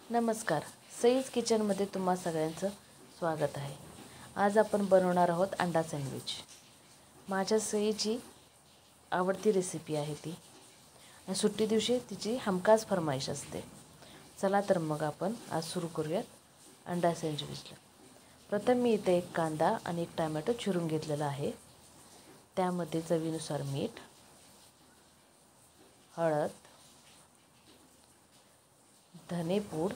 नमस्कार, सईज किचनमध्ये तुम्हा सगळ्यांचं स्वागत आहे। आज आपण बनवणार आहोत अंडा सँडविच। माझ्या सईची आवडती रेसिपी आहे ती, आणि सुट्टी दिवशी तिची हमखास फरमाईश असते। चला तर मग आपण आज सुरू करूयात अंडा सँडविचला। प्रथम मी इथे एक कांदा आणि एक टोमॅटो चिरून घेतलेला आहे। त्यामध्ये चवीनुसार मीठ, हळद, धनेपूड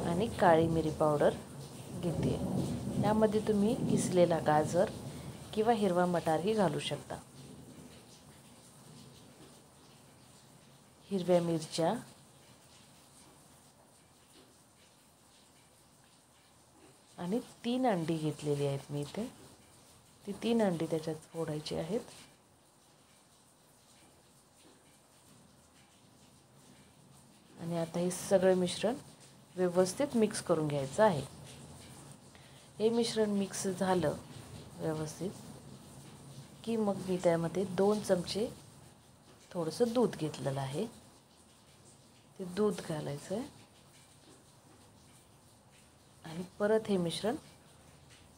आणि काळी मिरी पावडर घेते। यामध्ये तुम्ही किसलेला गाजर किंवा हिरवा मटारही घालू शकता। हिरव्या मिरच्या आणि 3 अंडी घेतलेली आहेत मी इथे। ती 3 अंडी त्याच्यात फोडायची आहेत। आणि आता हे सगळे मिश्रण व्यवस्थित मिक्स करून घ्यायचं आहे। हे मिश्रण मिक्स झालं व्यवस्थित की मग मी त्यामध्ये 2 चमचे थोडंसं दूध घेतलेलं आहे। ते दूध घालायचं आहे आणि परत हे मिश्रण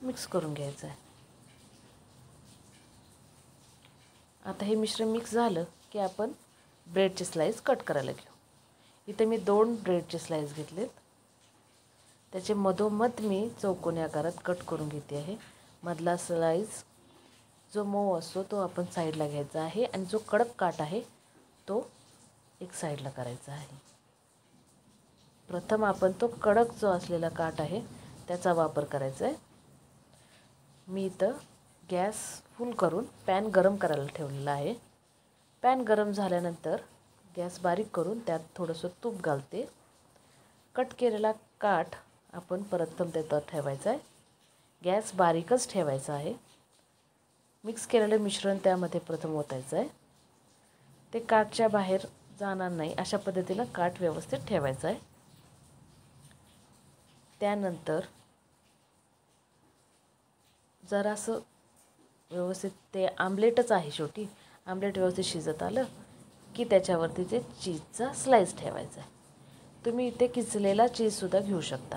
मिक्स करून घ्यायचं आहे। आता हे मिश्रण मिक्स झालं की आपण ब्रेडचे स्लाइस कट करायला घेऊ। इथे मी 2 ब्रेडचे स्लाइस घेतलेत। त्याचे मधोमध मी चौकोनी आकारात कट करून घेते आहे। मधला स्लाइस जो मऊ असतो तो आपण साईडला घ्यायचा आहे आणि जो कडक काट आहे तो एक साईडला करायचा आहे। प्रथम आपण तो कडक जो असलेला काट आहे त्याचा वापर करायचा आहे। मी इथं गॅस फुल करून पॅन गरम करायला ठेवलेला आहे। पॅन गरम झाल्यानंतर गॅस बारीक करून त्यात थोडंसं तूप घालते। कट केलेला काठ आपण प्रथम त्यात ठेवायचा आहे। गॅस बारीकच ठेवायचा आहे। मिक्स केलेलं मिश्रण त्यामध्ये प्रथम ओतायचं आहे। ते काठच्या बाहेर जाणार नाही अशा पद्धतीने काठ व्यवस्थित ठेवायचा आहे। त्यानंतर जरासं व्यवस्थित ते आमलेटच आहे, शेवटी आमलेट व्यवस्थित शिजत आलं की त्याच्यावरती ते चीजचा स्लाइस ठेवायचा आहे। तुम्ही इथे किसलेला चीजसुद्धा घेऊ शकता।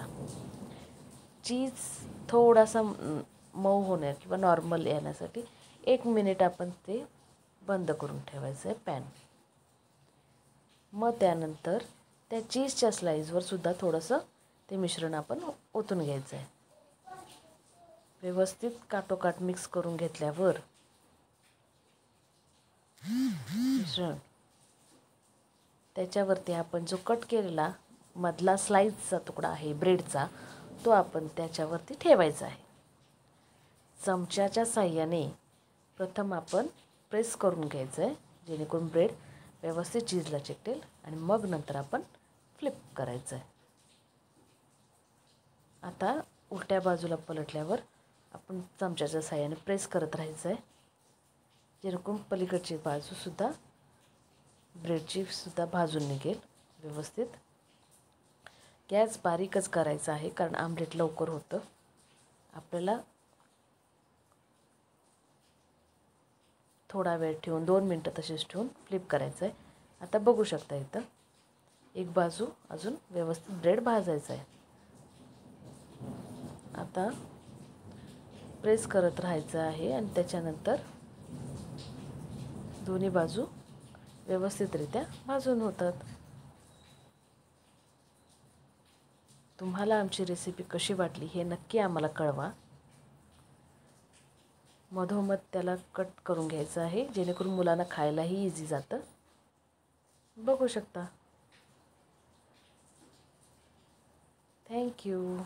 चीज थोडासा मऊ होण्या किंवा नॉर्मल येण्यासाठी 1 मिनिट आपण ते बंद करून ठेवायचं आहे पॅन। मग त्यानंतर त्या चीजच्या स्लाइसवर सुद्धा थोडंसं ते मिश्रण आपण ओतून घ्यायचं आहे। व्यवस्थित काठोकाठ मिक्स करून घेतल्यावर मिश्रण त्याच्यावरती आपण जो कट केलेला मधला स्लाइसचा तुकडा आहे ब्रेडचा तो आपण त्याच्यावरती ठेवायचा आहे। चमच्याच्या साहाय्याने प्रथम आपण प्रेस करून घ्यायचं आहे जेणेकरून ब्रेड व्यवस्थित चीजला चिकटेल आणि मग नंतर आपण फ्लिप करायचं आहे। आता उलट्या बाजूला पलटल्यावर आपण चमच्याच्या साहाय्याने प्रेस करत राहायचं आहे जेणेकरून पलीकडची बाजूसुद्धा ब्रेडची सुद्धा भाजून निघेल व्यवस्थित। गॅस बारीकच करायचा आहे कारण आमलेट लवकर होतं। आपल्याला थोडा वेळ ठेवून 2 मिनटं तसेच ठेवून फ्लिप करायचं आहे। आता बघू शकता इथं एक बाजू अजून व्यवस्थित ब्रेड भाजायचा आहे। आता प्रेस करत राहायचं आहे आणि त्याच्यानंतर दोन्ही बाजू व्यवस्थितरित्या भाजून होतात। तुम्हाला आमची रेसिपी कशी वाटली हे नक्की आम्हाला कळवा। मधोमध त्याला कट करून घ्यायचं आहे जेणेकरून मुलांना खायलाही इझी जातं। बघू शकता। Thank you.